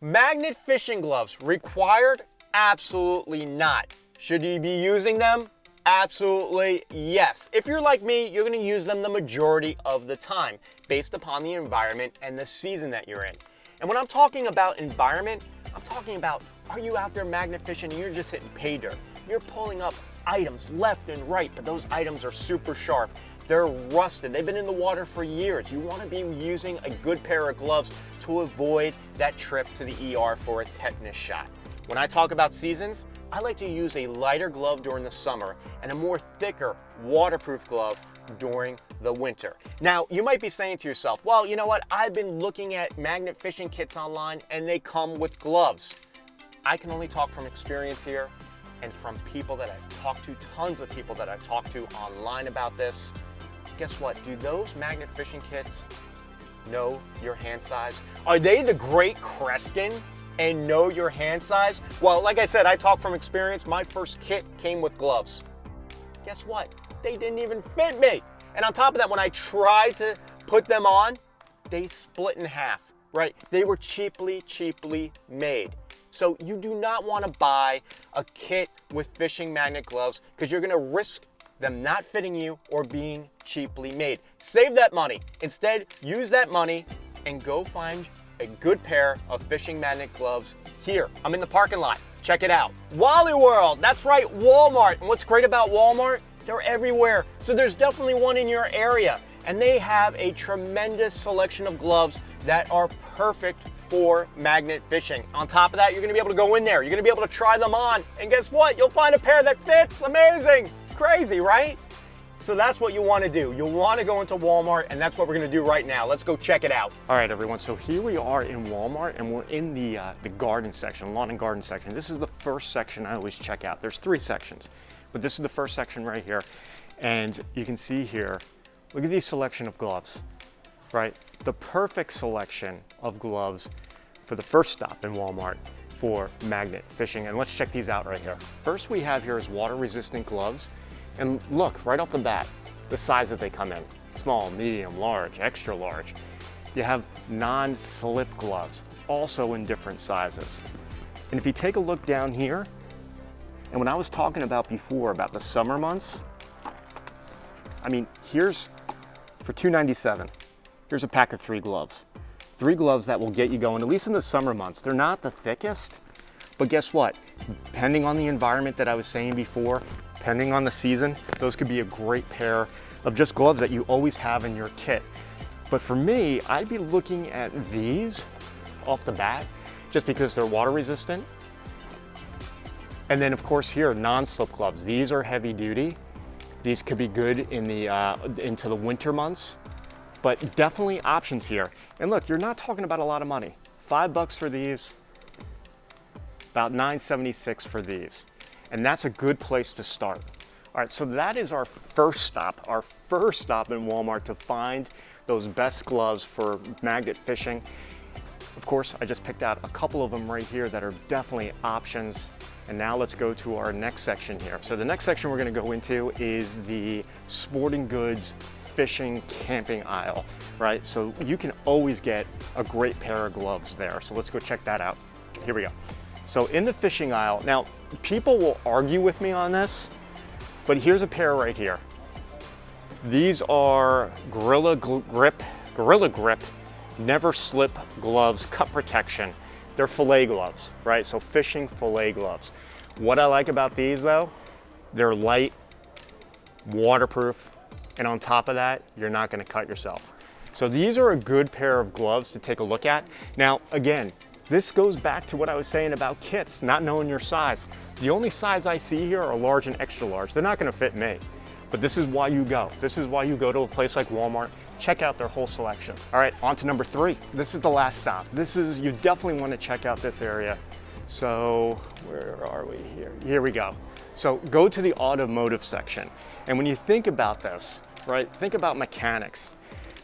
Magnet fishing gloves, required? Absolutely not. Should you be using them? Absolutely yes. If you're like me, you're going to use them the majority of the time based upon the environment and the season that you're in. And when I'm talking about environment, I'm talking about, are you out there magnet fishing and you're just hitting pay dirt? You're pulling up items left and right, but those items are super sharp. They're rusted. They've been in the water for years. You want to be using a good pair of gloves to avoid that trip to the ER for a tetanus shot. When I talk about seasons, I like to use a lighter glove during the summer and a more thicker waterproof glove during the winter. Now, you might be saying to yourself, well, you know what? I've been looking at magnet fishing kits online and they come with gloves. I can only talk from experience here and from people that I've talked to, tons of people that I've talked to online about this. Guess what? Do those magnet fishing kits know your hand size? Are they the great Kreskin and know your hand size? Well, like I said, I talk from experience. My first kit came with gloves. Guess what? They didn't even fit me. And on top of that, when I tried to put them on, they split in half, right? They were cheaply made. So you do not want to buy a kit with fishing magnet gloves because you're going to risk them not fitting you or being cheaply made. Save that money. Instead, use that money and go find a good pair of fishing magnet gloves here. I'm in the parking lot. Check it out. Wally World, that's right, Walmart. And what's great about Walmart? They're everywhere. So there's definitely one in your area. And they have a tremendous selection of gloves that are perfect for magnet fishing. On top of that, you're gonna be able to go in there. You're gonna be able to try them on. And guess what? You'll find a pair that fits. Amazing. Crazy, right? So that's what you want to do. You'll want to go into Walmart, and that's what we're going to do right now. Let's go check it out. All right, everyone. So here we are in Walmart, and we're in the garden section, lawn and garden section. This is the first section I always check out. There's 3 sections, but this is the first section right here. And you can see here, look at these selection of gloves, right? The perfect selection of gloves for the first stop in Walmart for magnet fishing. And let's check these out right here. First we have here is water-resistant gloves. And look, right off the bat, the sizes they come in. Small, medium, large, extra large. You have non-slip gloves, also in different sizes. And if you take a look down here, and when I was talking about before about the summer months, I mean, here's, for $2.97, here's a pack of 3 gloves. 3 gloves that will get you going, at least in the summer months. They're not the thickest, but guess what? Depending on the environment that I was saying before, depending on the season, those could be a great pair of just gloves that you always have in your kit. But for me, I'd be looking at these off the bat, just because they're water resistant. And then of course here, non-slip gloves. These are heavy duty. These could be good in the into the winter months, but definitely options here. And look, you're not talking about a lot of money. $5 for these, about $9.76 for these. And that's a good place to start. All right, so that is our first stop in Walmart to find those best gloves for magnet fishing. Of course, I just picked out a couple of them right here that are definitely options. And now let's go to our next section here. So the next section we're gonna go into is the sporting goods fishing camping aisle, right? So you can always get a great pair of gloves there. So let's go check that out. Here we go. So in the fishing aisle, now people will argue with me on this, but here's a pair right here. These are Gorilla Grip, Never Slip gloves, cut protection. They're fillet gloves, right? So fishing fillet gloves. What I like about these though, they're light, waterproof, and on top of that, you're not gonna cut yourself. So these are a good pair of gloves to take a look at. Now, again, this goes back to what I was saying about kits, not knowing your size. The only size I see here are large and extra large. They're not gonna fit me, but this is why you go. This is why you go to a place like Walmart, check out their whole selection. All right, on to number 3. This is the last stop. You definitely wanna check out this area. So where are we here? Here we go. So go to the automotive section. And when you think about this, right, think about mechanics.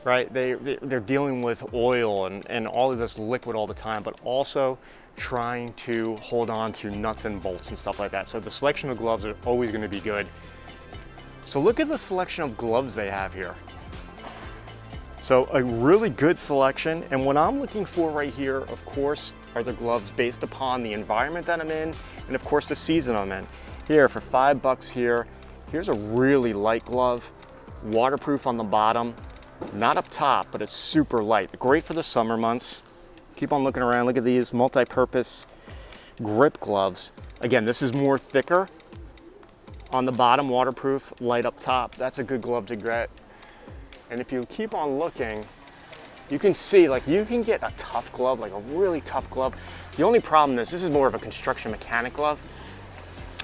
Right, they're dealing with oil and all of this liquid all the time, but also trying to hold on to nuts and bolts and stuff like that. So the selection of gloves are always going to be good. So look at the selection of gloves they have here. So a really good selection. And what I'm looking for right here, of course, are the gloves based upon the environment that I'm in and of course the season I'm in. Here for $5 here, here's a really light glove, waterproof on the bottom, not up top, but it's super light. Great for the summer months. Keep on looking around, look at these multi-purpose grip gloves. Again, this is more thicker on the bottom, waterproof, light up top. That's a good glove to get. And if you keep on looking, you can see, like, you can get a tough glove, like a really tough glove. The only problem is this is more of a construction mechanic glove.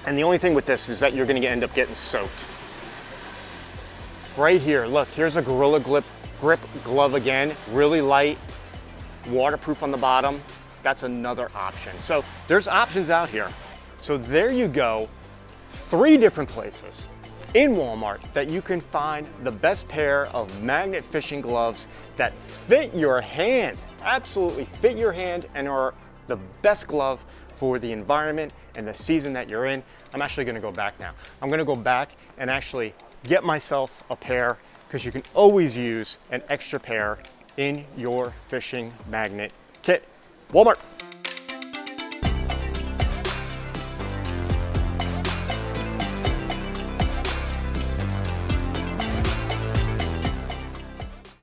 And the only thing with this is that you're gonna end up getting soaked. Right here, look, here's a Gorilla Grip glove again, really light, waterproof on the bottom. That's another option. So there's options out here. So there you go, 3 different places in Walmart that you can find the best pair of magnet fishing gloves that fit your hand, absolutely fit your hand, and are the best glove for the environment and the season that you're in. I'm actually gonna go back now. I'm gonna go back and actually get myself a pair, because you can always use an extra pair in your fishing magnet kit. Walmart.